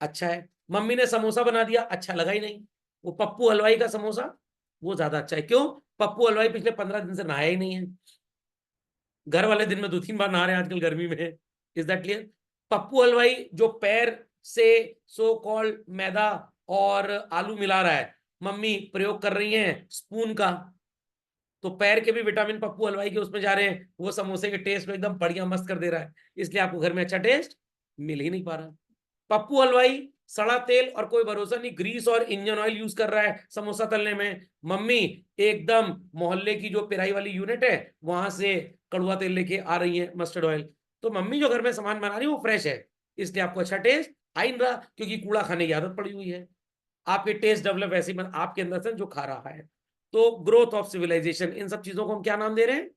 अच्छा है। मम्मी ने समोसा बना दिया, अच्छा लगा ही नहीं। वो पप्पू हलवाई का समोसा वो ज्यादा अच्छा है। क्यों? पप्पू हलवाई पिछले 15 दिन से नहाया ही नहीं है। घर वाले दिन में 2-3 बार नहा रहे हैं आजकल गर्मी में। Is that clear? पप्पू हलवाई जो पैर से सो कॉल्ड मैदा और आलू मिला रहा है, मम्मी प्रयोग कर रही हैं स्पून का, तो पैर के भी विटामिन पप्पू हलवाई के उसमें जा रहे हैं, वो समोसे के टेस्ट में एकदम बढ़िया मस्त कर दे रहा है। इसलिए आपको घर में अच्छा टेस्ट मिल ही नहीं पा रहा। पप्पू हलवाई सड़ा तेल और कोई भरोसा नहीं, ग्रीस और इंजन ऑयल यूज कर रहा है समोसा तलने में। मम्मी एकदम मोहल्ले की जो पिराई वाली यूनिट है वहां से कड़ुआ तेल लेके आ रही है, मस्टर्ड ऑयल। तो मम्मी जो घर में सामान बना रही है वो फ्रेश है, इसलिए आपको अच्छा टेस्ट आ ही नहीं रहा, क्योंकि कूड़ा खाने की आदत पड़ी हुई है। आपके टेस्ट डेवलप ऐसे ही आपके अंदर से जो खा रहा है। तो ग्रोथ ऑफ सिविलाइजेशन, इन सब चीजों को हम क्या नाम दे रहे हैं?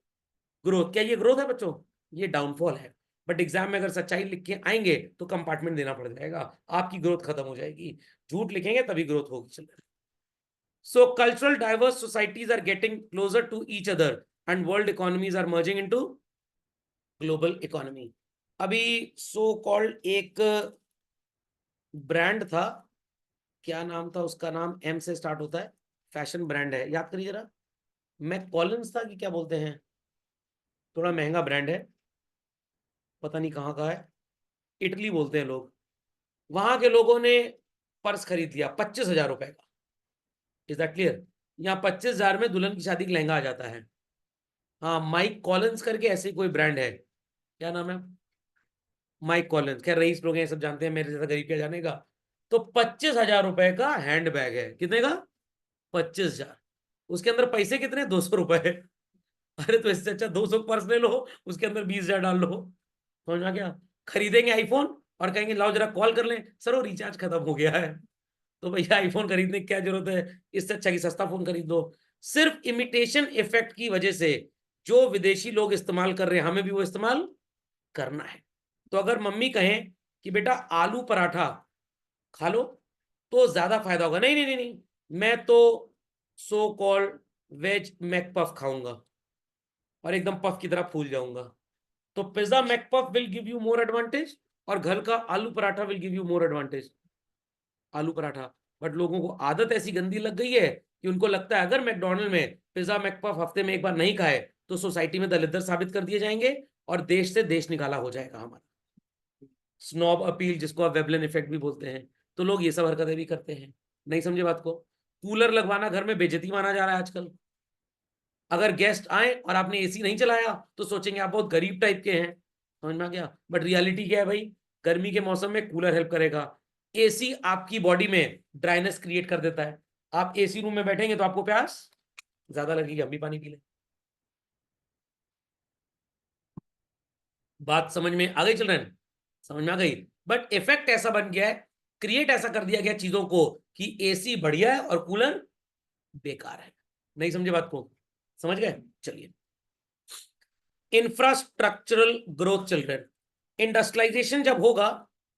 ग्रोथ। क्या ये ग्रोथ है बच्चों? ये डाउनफॉल है। बट एग्जाम में अगर सच्चाई लिख के आएंगे तो कंपार्टमेंट देना पड़ जाएगा, आपकी ग्रोथ खत्म हो जाएगी। झूठ लिखेंगे तभी ग्रोथ होगी children. So cultural diverse societies are getting closer to each other and world economies are merging into global economy. अभी सो कॉल्ड एक ब्रांड था, क्या नाम था उसका? नाम एम से स्टार्ट होता है, फैशन ब्रांड है, याद करिए जरा। मैक कॉलिन्स था कि क्या बोलते हैं, थोड़ा महंगा ब्रांड है। पता नहीं कहाँ का है, इटली बोलते हैं लोग। वहां के लोगों ने पर्स खरीद लिया 25,000 रुपए का। Is that clear? यहाँ 25,000 में दुल्हन की शादी का लहंगा आ जाता है। हाँ, माइक कॉलिंस करके ऐसे कोई ब्रांड है, क्या नाम है, माइक कॉलिंस। खैर रईस लोग हैं, सब जानते हैं, मेरे जैसा गरीब क्या जानेगा। तो 25,000 रुपए का हैंड बैग है। कितने का? 25,000। उसके अंदर पैसे कितने? 200 रुपए। अरे तो इससे अच्छा 200 पर्स ले लो, उसके अंदर 20,000 डाल लो। समझ में आ गया? खरीदेंगे आईफोन और कहेंगे लाओ जरा कॉल कर लें, सर वो रिचार्ज खत्म हो गया है। तो भैया आईफोन खरीदने की क्या जरूरत है, इससे अच्छा कि सस्ता फोन खरीद दो। सिर्फ इमिटेशन इफेक्ट की वजह से जो विदेशी लोग इस्तेमाल कर रहे हैं, हमें भी वो इस्तेमाल करना है। तो अगर मम्मी कहें कि बेटा आलू पराठा खा लो तो ज्यादा फायदा होगा, नहीं नहीं नहीं नहीं, मैं तो सो कॉल्ड वेज मैकपफ खाऊंगा और एकदम पफ की तरह फूल जाऊंगा। तो pizza McPuff will give you more advantage और घर का आलू paratha will give you more advantage. आलू पराठा। बट लोगों को आदत ऐसी गंदी लग गई है कि उनको लगता है अगर मैकडोनल्ड में पिज्जा मैकपफ हफ्ते में एक बार नहीं खाए तो सोसाइटी में दलिद्र साबित कर दिए जाएंगे और देश से देश निकाला हो जाएगा हमारा। स्नॉब अपील, जिसको आप वेबलिन इफेक्ट भी बोलते हैं। तो लोग ये सब हरकतें भी करते हैं। नहीं समझे बात को? कूलर लगवाना घर में बेइज्जती माना जा रहा है आजकल। अगर गेस्ट आए और आपने एसी नहीं चलाया तो सोचेंगे आप बहुत गरीब टाइप के हैं। समझ में आ गया? बट रियलिटी क्या है भाई? गर्मी के मौसम में कूलर हेल्प करेगा। एसी आपकी बॉडी में ड्राइनेस क्रिएट कर देता है। आप एसी रूम में बैठेंगे तो आपको प्यास ज्यादा लगेगी, हम भी पानी पी लें। बात समझ में आ गई चिल्ड्रन? समझ में आ गई? बट इफेक्ट ऐसा बन गया है, क्रिएट ऐसा कर दिया गया चीजों को कि एसी बढ़िया है और कूलर बेकार है। नहीं समझे बात को? समझ गए? चलिए, इंफ्रास्ट्रक्चरल ग्रोथ चिल्ड्रन। इंडस्ट्रियलाइजेशन जब होगा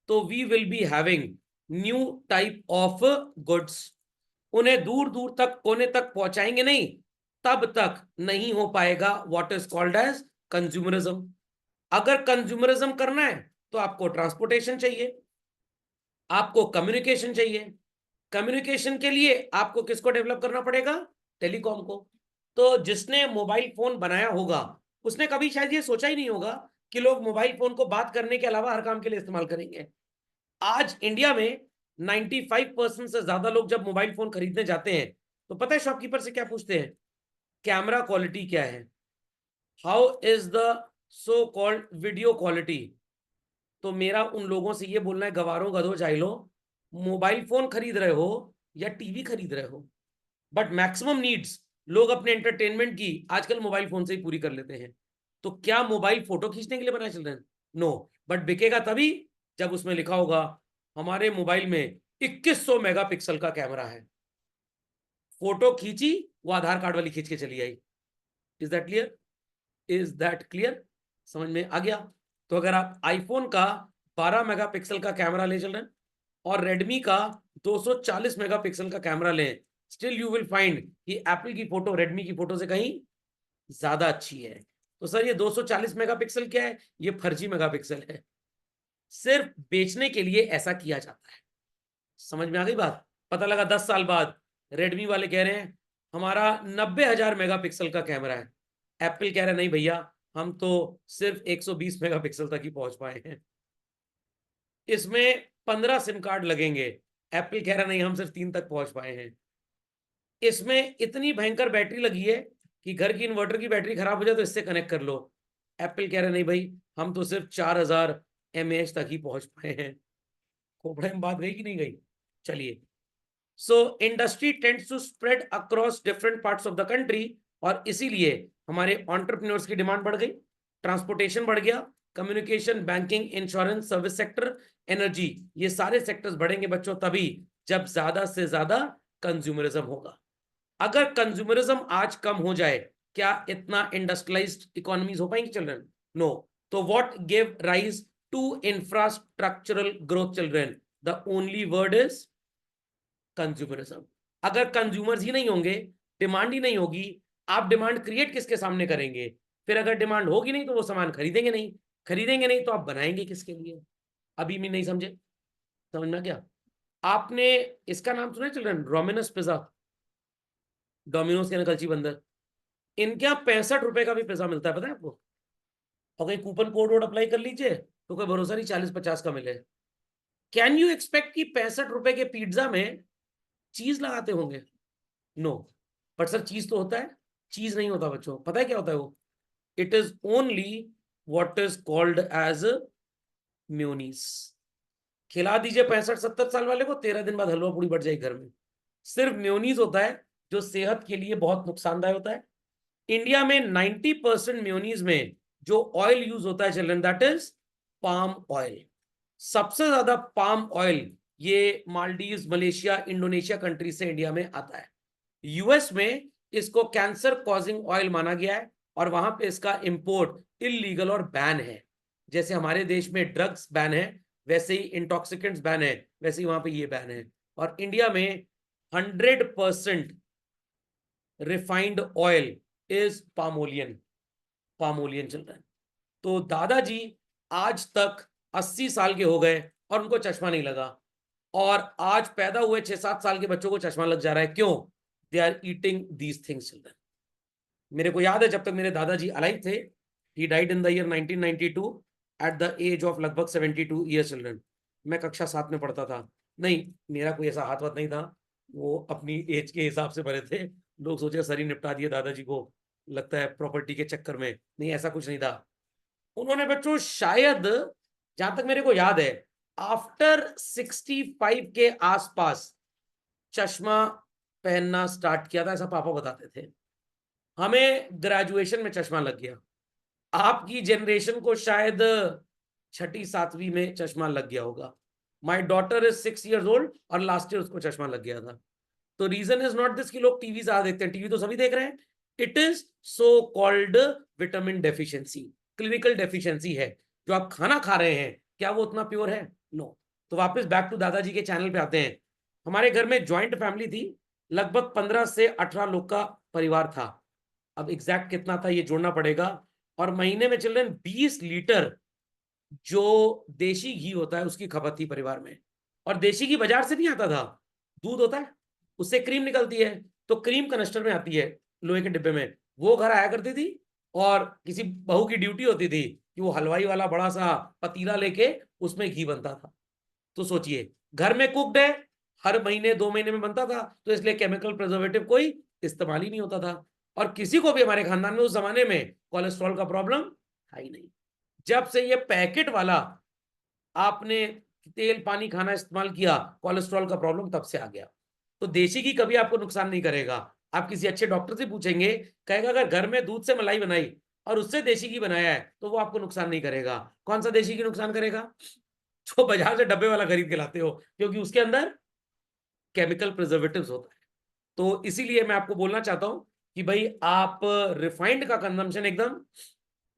तो we will be having new type of goods. उन्हें दूर दूर तक कोने तक पहुंचाएंगे नहीं, तब तक नहीं हो पाएगा what is called as consumerism. अगर कंज्यूमरिज्म करना है तो आपको ट्रांसपोर्टेशन चाहिए, आपको कम्युनिकेशन चाहिए। कम्युनिकेशन के लिए आपको किसको डेवलप करना पड़ेगा? टेलीकॉम को। तो जिसने मोबाइल फोन बनाया होगा उसने कभी शायद ये सोचा ही नहीं होगा कि लोग मोबाइल फोन को बात करने के अलावा हर काम के लिए इस्तेमाल करेंगे। आज इंडिया में 95% से ज्यादा लोग जब मोबाइल फोन खरीदने जाते हैं तो पता है शॉपकीपर से क्या पूछते हैं? कैमरा क्वालिटी क्या है, how is the so called video quality. तो मेरा उन लोगों से ये बोलना है, गवारों गधो जाइलो, मोबाइल फोन खरीद रहे हो या टीवी खरीद रहे हो? बट मैक्सिमम नीड्स लोग अपने एंटरटेनमेंट की आजकल मोबाइल फोन से ही पूरी कर लेते हैं। तो क्या मोबाइल फोटो खींचने के लिए बनाए चल रहे हैं? नो। बट बिकेगा तभी जब उसमें लिखा होगा हमारे मोबाइल में 2100 मेगापिक्सल का कैमरा है। फोटो खींची, वो आधार कार्ड वाली खींच के चली आई। Is that clear? Is that clear? समझ में आ गया? तो अगर आप आईफोन का 12 मेगापिक्सल का कैमरा ले चल रहे हैं और रेडमी का 240 मेगापिक्सल का कैमरा लें, स्टिल यू विल फाइंड कि एप्पल की फोटो रेडमी की फोटो से कहीं ज्यादा अच्छी है। तो सर ये 240 मेगापिक्सल क्या है? ये फर्जी मेगापिक्सल है, सिर्फ बेचने के लिए ऐसा किया जाता है। समझ में आ गई बात? पता लगा 10 साल बाद रेडमी वाले कह रहे हैं हमारा 90,000 मेगापिक्सल का कैमरा है, एप्पल कह रहा है नहीं भैया हम तो सिर्फ 120 मेगापिक्सल तक ही पहुंच पाए हैं, इसमें 15 सिम कार्ड लगेंगे। एप्पल कह रहा नहीं हम सिर्फ 3 तक पहुंच पाए हैं। इसमें इतनी भयंकर बैटरी लगी है कि घर की इन्वर्टर की बैटरी खराब हो जाए तो इससे कनेक्ट कर लो। एप्पल कह रहा नहीं भाई हम तो सिर्फ 4,000 mAh तक ही पहुंच पाए हैं। खोपड़े में बात गई कि नहीं गई? चलिए, so industry tends to spread across different parts of the country और इसीलिए हमारे एंटरप्रेन्योर्स की डिमांड बढ़ गई, ट्रांसपोर्टेशन बढ़ गया, communication, banking, insurance, service sector, energy, ये सारे सेक्टर्स बढ़ेंगे बच्चों तभी जब ज्यादा से ज्यादा कंज्यूमरिज्म होगा। अगर कंज्यूमरिज्म आज कम हो जाए, क्या इतना इंडस्ट्रियलाइज्ड इकोनॉमीज हो पाएंगी चिल्ड्रन? नो। तो what give rise to infrastructural growth children? The only word is consumerism. अगर कंज्यूमर्स ही नहीं होंगे, डिमांड ही नहीं होगी, आप डिमांड क्रिएट किसके सामने करेंगे? फिर अगर डिमांड होगी नहीं तो वो सामान खरीदेंगे नहीं, खरीदेंगे नहीं तो आप बनाएंगे किसके लिए? अभी भी नहीं समझे? समझना क्या? आपने इसका नाम सुना है चिल्ड्रन, डोमिनोज पिज्जा? डोमिनोज के ना कलची बंदर, इनके यहाँ 65 रुपए का भी पिज्जा मिलता है, पता है आपको? और कहीं कूपन कोड वोड अप्लाई कर लीजिए तो कोई भरोसा नहीं 40-50 का मिले। कैन यू एक्सपेक्ट कि 65 रुपए के पिज्जा में चीज लगाते होंगे? नो। बट सर चीज तो होता है। चीज नहीं होता बच्चों, पता है क्या होता है वो? It is only what is called as mayonnaise. खिला दीजिए 65-70 साल वाले को, 13 दिन बाद हलवा पूड़ी बढ़ जाएगी घर में। सिर्फ म्योनीस होता है जो सेहत के लिए बहुत नुकसानदायक होता है। इंडिया में 90% म्योनीज में जो ऑयल यूज होता है children, that is palm oil. सबसे ज्यादा पाम ऑयल ये मालदीव, मलेशिया, इंडोनेशिया कंट्री से इंडिया में आता है। यूएस में इसको कैंसर कॉजिंग ऑयल माना गया है और वहां पे इसका इंपोर्ट इलीगल और बैन है। जैसे हमारे देश में ड्रग्स बैन है, वैसे ही इंटॉक्सिकेंट्स बैन है, वैसे ही वहां पे ये बैन है। और इंडिया में 100% रिफाइंड ऑयल इज पामोलियन। पामोलियन चल रहा है। तो दादाजी आज तक 80 साल के हो गए और उनको चश्मा नहीं लगा, और आज पैदा हुए 6-7 साल के बच्चों को चश्मा लग जा रहा है। क्यों? They are eating these things children. मेरे को याद है जब तक मेरे दादाजी अलाइव थे, he died in the year 1992 at the age of लगभग 72 ईयर्स चिल्ड्रन। मैं कक्षा 7 में पढ़ता था। नहीं, मेरा कोई ऐसा हाथ वाथ नहीं था, वो अपनी एज के हिसाब से भरे थे। लोग सोचे सर ही निपटा दिए दादाजी को, लगता है प्रॉपर्टी के चक्कर में। नहीं, ऐसा कुछ नहीं था। उन्होंने बच्चों शायद, जहां तक मेरे को याद है, आफ्टर 65 के आसपास चश्मा पहनना स्टार्ट किया था, ऐसा पापा बताते थे। हमें ग्रेजुएशन में चश्मा लग गया। आपकी जनरेशन को शायद 6ठी-7वीं में चश्मा लग गया होगा। My daughter is 6 years old और लास्ट ईयर उसको चश्मा लग गया था। तो रीजन इज नॉट दिस कि लोग टीवी ज्यादा देखते हैं, टीवी तो सभी देख रहे हैं। It is so called vitamin deficiency, clinical deficiency है। जो आप खाना खा रहे हैं, क्या वो उतना प्योर है? नो। तो वापस बैक टू दादाजी के चैनल पे आते हैं। हमारे घर में ज्वाइंट फैमिली थी, लगभग 15 से 18 लोग का परिवार था। अब एग्जैक्ट कितना था ये जोड़ना पड़ेगा। और महीने में चिल्ड्रन 20 लीटर जो देशी घी होता है उसकी खपत थी परिवार में। और देशी घी बाजार से नहीं आता था, दूध होता है, उससे क्रीम निकलती है। तो क्रीम कनस्टर में आती है, लोहे के डिब्बे में, वो घर आया करती थी। और किसी बहू की ड्यूटी होती थी कि वो हलवाई वाला बड़ा सा पतीला लेके उसमें घी बनता था। तो सोचिए, घर में कुकड है, हर महीने 2 महीने में बनता था, तो इसलिए केमिकल प्रिजर्वेटिव कोई इस्तेमाल ही नहीं होता था। और किसी को भी हमारे खानदान में उस जमाने में कोलेस्ट्रॉल का प्रॉब्लम था ही नहीं। जब से ये पैकेट वाला आपने तेल पानी खाना इस्तेमाल किया, कोलेस्ट्रॉल का प्रॉब्लम तब से आ गया। तो देशी घी कभी आपको नुकसान नहीं करेगा। आप किसी अच्छे डॉक्टर से पूछेंगे, कहेगा अगर घर में दूध से मलाई बनाई और उससे देशी घी बनाया है तो वो आपको नुकसान नहीं करेगा। कौन सा देशी घी नुकसान करेगा? जो बाजार से डब्बे वाला खरीद के लाते हो, क्योंकि उसके अंदर केमिकल प्रिजर्वेटिव्स होता है। तो इसीलिए मैं आपको बोलना चाहता हूं कि भाई आप रिफाइंड का कंजम्पशन एकदम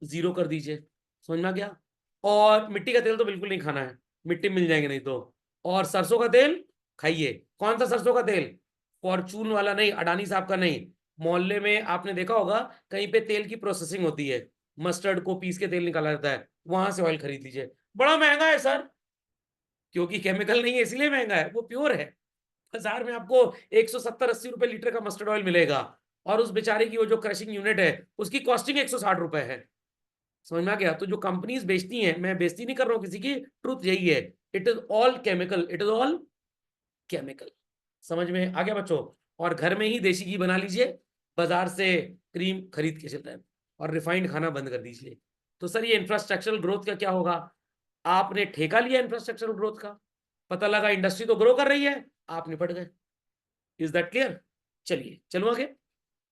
0 कर दीजिए। समझ में आ गया? और मिट्टी का तेल तो बिल्कुल नहीं खाना है, मिट्टी मिल जाएगी नहीं तो। और सरसों का तेल खाइए। कौन सा सरसों का तेल? फॉर्चून वाला नहीं, अडानी साहब का नहीं। मोहल्ले में आपने देखा होगा कहीं पे तेल की प्रोसेसिंग होती है, मस्टर्ड को पीस के तेल निकाला जाता है, वहां से ऑयल खरीद लीजिए। बड़ा महंगा है सर, क्योंकि केमिकल नहीं है इसलिए महंगा है, वो प्योर है। बाजार में आपको 170-80 रुपए लीटर का मस्टर्ड ऑयल मिलेगा, और उस बेचारे की वो जो क्रशिंग यूनिट है उसकी कॉस्टिंग 160 रुपए है। समझ में आ गया? तो जो कंपनीज बेचती हैं, मैं बेइज्जती नहीं कर रहा हूं किसी की, ट्रुथ यही है। It is all chemical, it is all chemical. समझ में आ गया बच्चों? और घर में ही देशी घी बना लीजिए, बाजार से क्रीम खरीद के चलता है, और रिफाइंड खाना बंद कर दीजिए। तो सर ये इंफ्रास्ट्रक्चरल ग्रोथ का क्या होगा? आपने ठेका लिया इंफ्रास्ट्रक्चरल ग्रोथ का, पता लगा इंडस्ट्री तो ग्रो कर रही है, आप निपट गए। Is that clear? चलिए चलो आगे,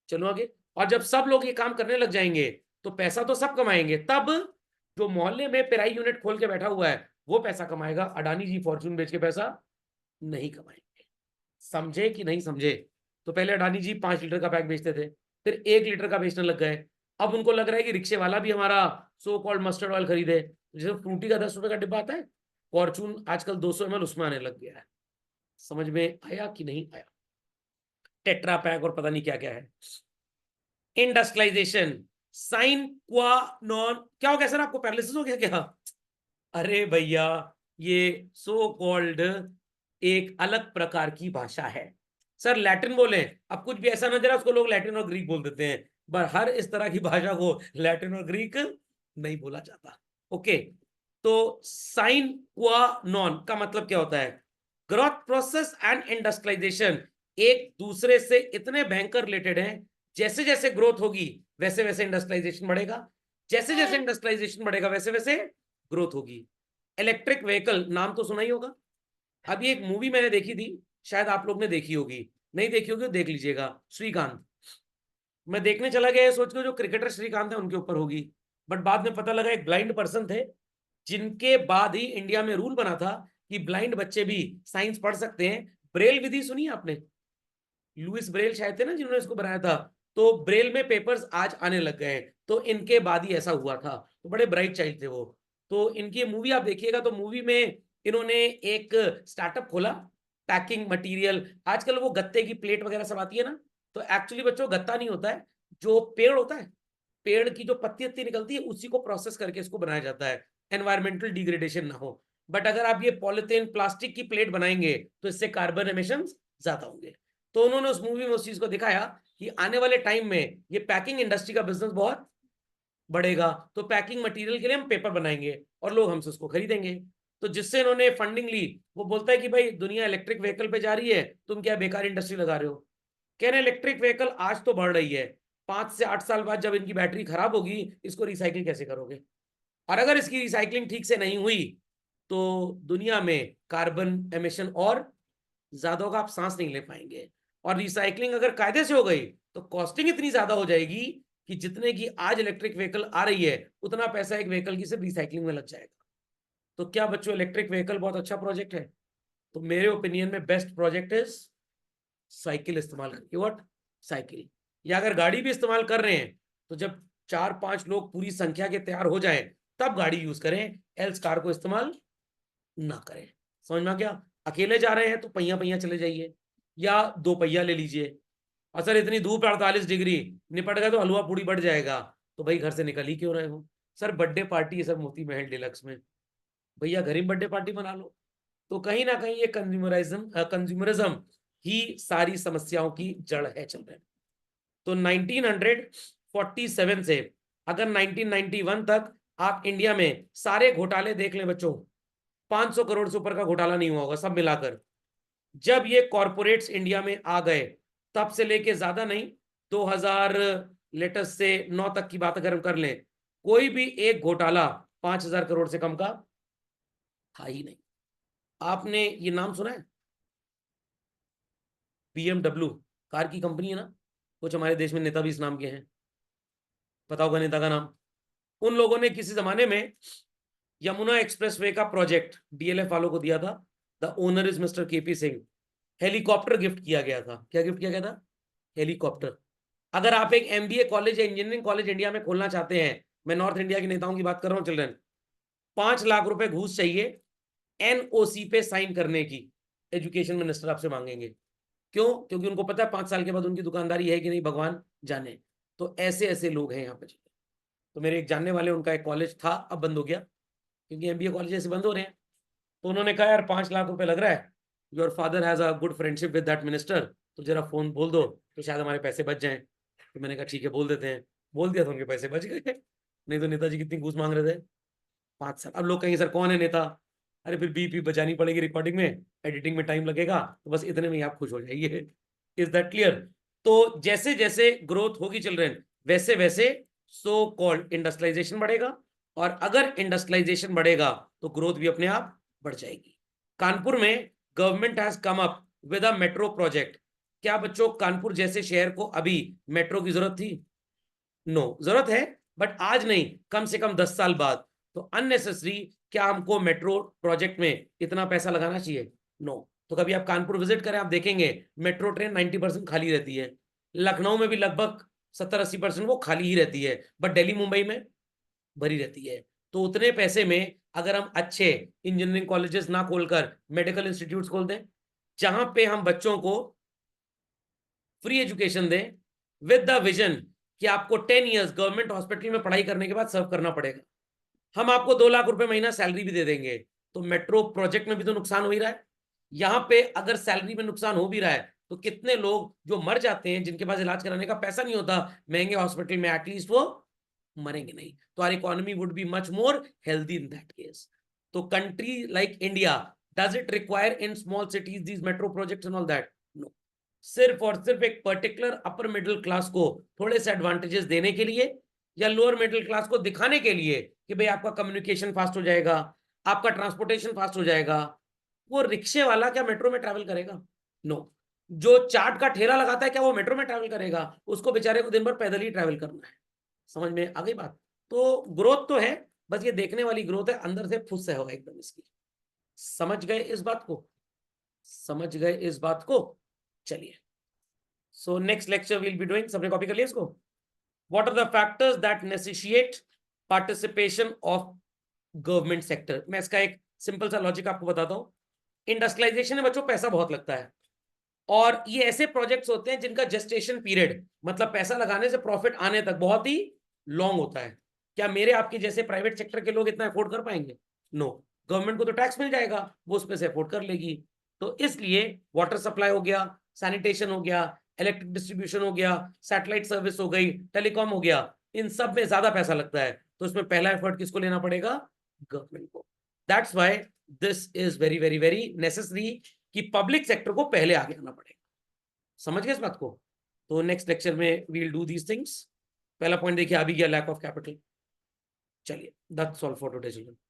चलो आगे। और जब सब लोग ये काम करने लग जाएंगे तो पैसा तो सब कमाएंगे। तब जो मोहल्ले में पेराई यूनिट खोल के बैठा हुआ है वो पैसा कमाएगा, अडानी जी फॉर्चून बेच के पैसा नहीं कमाएंगे। समझे कि नहीं समझे? तो पहले अडानी जी 5 लीटर का पैक बेचते थे, फिर 1 लीटर का बेचने लग गए। अब उनको लग रहा है कि रिक्शे वाला भी हमारा सो कॉल्ड मस्टर्ड ऑयल खरीदे। जैसे फ्रूटी का 10 रुपए का डिब्बा आता है, फॉर्चून आजकल 200 ml उसमें आने लग गया है। समझ में आया कि नहीं आया? टेट्रा पैक और पता नहीं क्या क्या है। इंडस्ट्रियलाइजेशन साइन क्वा नॉन, क्या हो गया सर? आपको पैरालिसिस हो गया क्या? अरे भैया, ये सो कॉल्ड एक अलग प्रकार की भाषा है। सर लैटिन बोले, अब कुछ भी ऐसा नजर है उसको लोग लैटिन और ग्रीक बोल देते हैं, पर हर इस तरह की भाषा को लैटिन और ग्रीक नहीं बोला जाता। ओके, तो साइन क्वा नॉन का मतलब क्या होता है? ग्रोथ प्रोसेस एंड इंडस्ट्रियलाइजेशन एक दूसरे से इतने भयंकर रिलेटेड हैं, जैसे जैसे ग्रोथ होगी वैसे वैसे इंडस्ट्रियलाइजेशन बढ़ेगा, जैसे जैसे इंडस्ट्रियलाइजेशन बढ़ेगा वैसे वैसे ग्रोथ होगी। इलेक्ट्रिक व्हीकल नाम तो सुना ही होगा। अभी एक मूवी मैंने देखी थी, शायद आप लोग ने देखी होगी, नहीं देखी होगी तो देख लीजिएगा, श्रीकांत। मैं देखने चला गया सोच के जो क्रिकेटर श्रीकांत है उनके ऊपर होगी, बट बाद में पता लगा एक ब्लाइंड पर्सन थे, जिनके बाद ही इंडिया में रूल बना था कि ब्लाइंड बच्चे भी साइंस पढ़ सकते हैं। ब्रेल विधि सुनी है आपने? लुइस ब्रेल शायद थे ना जिन्होंने इसको बनाया था। तो ब्रेल में पेपर्स आज आने लग गए हैं, तो इनके बाद ही ऐसा हुआ था। तो बड़े ब्राइट चाइल्ड थे वो। तो इनकी मूवी आप देखिएगा, तो मूवी में इन्होंने एक स्टार्टअप खोला, पैकिंग मटेरियल। आजकल वो गत्ते की प्लेट वगैरह सब आती है ना, तो एक्चुअली बच्चों गत्ता नहीं होता है, जो पेड़ होता है, पेड़ की जो पत्ती वत्ती निकलती है उसी को प्रोसेस करके इसको बनाया जाता है, एनवायरमेंटल डिग्रेडेशन ना हो। बट अगर आप ये पॉलिथीन प्लास्टिक की प्लेट बनाएंगे तो इससे कार्बन एमिशन ज्यादा होंगे। तो उन्होंने उस मूवी में उस चीज को दिखाया कि आने वाले टाइम में ये पैकिंग इंडस्ट्री का बिजनेस बहुत बढ़ेगा, तो पैकिंग मटेरियल के लिए हम पेपर बनाएंगे और लोग हमसे उसको खरीदेंगे। तो जिससे इन्होंने फंडिंग ली, वो बोलता है कि भाई दुनिया इलेक्ट्रिक व्हीकल पे जा रही है, तुम क्या बेकार इंडस्ट्री लगा रहे हो? कह रहे इलेक्ट्रिक व्हीकल आज तो बढ़ रही है, 5 से 8 साल बाद जब इनकी बैटरी खराब होगी, इसको रिसाइकिल कैसे करोगे? और अगर इसकी रिसाइकलिंग ठीक से नहीं हुई तो दुनिया में कार्बन एमिशन और ज्यादा होगा, आप सांस नहीं ले पाएंगे। और रिसाइकलिंग अगर कायदे से हो गई तो कॉस्टिंग इतनी ज्यादा हो जाएगी कि जितने की आज इलेक्ट्रिक व्हीकल आ रही है उतना पैसा एक व्हीकल की सिर्फ रिसाइकलिंग में लग जाएगा। तो क्या बच्चों इलेक्ट्रिक व्हीकल बहुत अच्छा प्रोजेक्ट है? तो मेरे ओपिनियन में बेस्ट प्रोजेक्ट इज साइकिल इस्तेमाल करके। व्हाट? साइकिल। या अगर गाड़ी भी इस्तेमाल कर रहे हैं तो जब 4-5 लोग पूरी संख्या के तैयार हो जाएं तब गाड़ी यूज करें, एल्स कार को इस्तेमाल ना करें। समझ में आ गया? अकेले जा रहे हैं तो पहिया पहिया चले जाइए, या 2 पहिया ले लीजिए। और सर इतनी धूप 48 डिग्री, निपट गए तो हलवा पूड़ी बढ़ जाएगा, तो भाई घर से निकल ही क्यों रहे हो? सर बर्थडे पार्टी है सर मोती महल डिलक्स में, भैया घर ही बर्थडे पार्टी बना लो। तो कहीं ना कहीं ये कंज्यूमरिज्म ही सारी समस्याओं की जड़ है चल रहे। तो 1947 से अगर 1991 तक आप इंडिया में सारे घोटाले देख लें बच्चों, 500 करोड़ से ऊपर का घोटाला नहीं हुआ होगा सब मिलाकर। जब ये कॉरपोरेट्स इंडिया में आ गए तब से लेके ज्यादा नहीं, 2000 लेटेस्ट से 9 तक की बात अगर हम कर लें, कोई भी एक घोटाला 5000 करोड़ से कम का था ही नहीं। आपने ये नाम सुना है? BMW कार की कंपनी है ना, कुछ हमारे देश में नेता भी इस नाम के हैं, पता होगा नेता का नाम। उन लोगों ने किसी जमाने में यमुना एक्सप्रेसवे का प्रोजेक्ट DLF वालों को दिया था। The owner is mister KP Singh. Helicopter gift किया गया था। क्या गिफ्ट किया गया था? हेलीकॉप्टर। अगर आप एक MBA कॉलेज या इंजीनियरिंग कॉलेज इंडिया में खोलना चाहते हैं, मैं नॉर्थ इंडिया के नेताओं की बात कर रहा हूं चिल्ड्रन, 5 लाख रुपए घूस चाहिए NOC पे साइन करने की, एजुकेशन मिनिस्टर आपसे मांगेंगे। क्यों? क्योंकि उनको पता है 5 साल के बाद उनकी दुकानदारी है कि नहीं भगवान जाने। तो ऐसे ऐसे लोग हैं यहाँ पे। तो मेरे एक जानने वाले, उनका एक कॉलेज था अब बंद हो गया क्योंकि MBA कॉलेज ऐसे बंद हो रहे हैं। तो उन्होंने कहा यार 5 लाख रुपए लग रहा है, your father has a good friendship with that minister, तो जरा फोन बोल दो तो शायद हमारे पैसे बच जाएं। तो मैंने कहा ठीक है बोल देते हैं। बोल दिया तो उनके पैसे बच गए। नहीं तो नेताजी कितनी घूस मांग रहे थे? 5 साल। अब लोग कहेंगे सर कौन है नेता? अरे फिर बीपी बचानी पड़ेगी रिकॉर्डिंग में, एडिटिंग में टाइम लगेगा, तो बस इतने में ही आप खुश हो जाइए। Is that clear? तो जैसे जैसे ग्रोथ होगी चिल्ड्रन, वैसे वैसे सो कॉल्ड इंडस्ट्रियलाइजेशन बढ़ेगा, और अगर इंडस्ट्रियलाइजेशन बढ़ेगा तो ग्रोथ भी अपने आप बढ़ जाएगी। कानपुर में government has come up with a metro project. क्या बच्चों कानपुर जैसे शहर को अभी मेट्रो की जरूरत थी? नो, जरूरत है बट आज नहीं, कम से कम 10 साल बाद। तो अननेसेसरी क्या हमको मेट्रो प्रोजेक्ट में इतना पैसा लगाना चाहिए? नो। तो कभी आप कानपुर विजिट करें, आप देखेंगे मेट्रो ट्रेन 90% खाली रहती है। लखनऊ में भी लगभग 70-80% वो खाली ही रहती है, बट दिल्ली मुंबई में भरी रहती है। तो उतने पैसे में अगर हम अच्छे इंजीनियरिंग कॉलेजेस ना खोलकर मेडिकल इंस्टीट्यूट खोल दें, जहां पे हम बच्चों को फ्री एजुकेशन दें विद द विजन कि आपको 10 इयर्स गवर्नमेंट हॉस्पिटल में पढ़ाई करने के बाद सर्व करना पड़ेगा, हम आपको 2 लाख रुपए महीना सैलरी भी दे देंगे। तो मेट्रो प्रोजेक्ट में भी तो नुकसान हो ही रहा है। यहां पे अगर सैलरी में नुकसान हो भी रहा है तो कितने लोग जो मर जाते हैं जिनके पास इलाज कराने का पैसा नहीं होता महंगे हॉस्पिटल में, एटलीस्ट वो मरेंगे नहीं, तो our economy would be much more healthy in that case. तो country like India, does it require in small cities these metro projects and all that? No. सिर्फ और सिर्फ एक पर्टिकुलर अपर मिडिल क्लास को थोड़े से एडवांटेजेस देने के लिए, या लोअर मिडिल क्लास को दिखाने के लिए कि भाई आपका कम्युनिकेशन फास्ट हो जाएगा, आपका ट्रांसपोर्टेशन फास्ट हो जाएगा। वो रिक्शे वाला क्या मेट्रो में ट्रैवल करेगा? नो। जो चाट का ठेला लगाता है क्या वो मेट्रो में ट्रैवल करेगा? उसको बेचारे को दिन भर पैदल ही ट्रैवल करना है। समझ में आ गई बात? तो ग्रोथ तो है, बस ये देखने वाली ग्रोथ है, अंदर से फुस है होगा एकदम इसकी। समझ गए इस बात को? समझ गए इस बात को? चलिए, so next lecture will be doing, सबने कॉपी कर लिया इसको? What are the factors that necessitate participation of government sector? मैं इसका एक सिंपल सा लॉजिक आपको बताता हूं। इंडस्ट्रियलाइजेशन में बच्चों पैसा बहुत लगता है, और ये ऐसे प्रोजेक्ट्स होते हैं जिनका जेस्टेशन पीरियड, मतलब पैसा लगाने से प्रॉफिट आने तक बहुत ही लॉन्ग होता है। क्या मेरे आपके जैसे प्राइवेट सेक्टर के लोग इतना अफोर्ड कर पाएंगे? नो। गवर्नमेंट को तो टैक्स मिल जाएगा, वो उस पे से अफोर्ड कर लेगी। तो इसलिए वाटर सप्लाई हो गया, सैनिटेशन हो गया, इलेक्ट्रिक डिस्ट्रीब्यूशन हो गया, सैटेलाइट सर्विस हो गई, टेलीकॉम हो गया, इन सब में ज्यादा पैसा लगता है। तो इसमें पहला एफर्ट किसको लेना पड़ेगा? गवर्नमेंट को। That's why this is very very very necessary कि पब्लिक सेक्टर को पहले आगे आना पड़ेगा। समझ गए इस बात को? तो नेक्स्ट लेक्चर में we will do these things. पहला पॉइंट देखिए, अभी गया लैक ऑफ कैपिटल। चलिए, that's all for today children.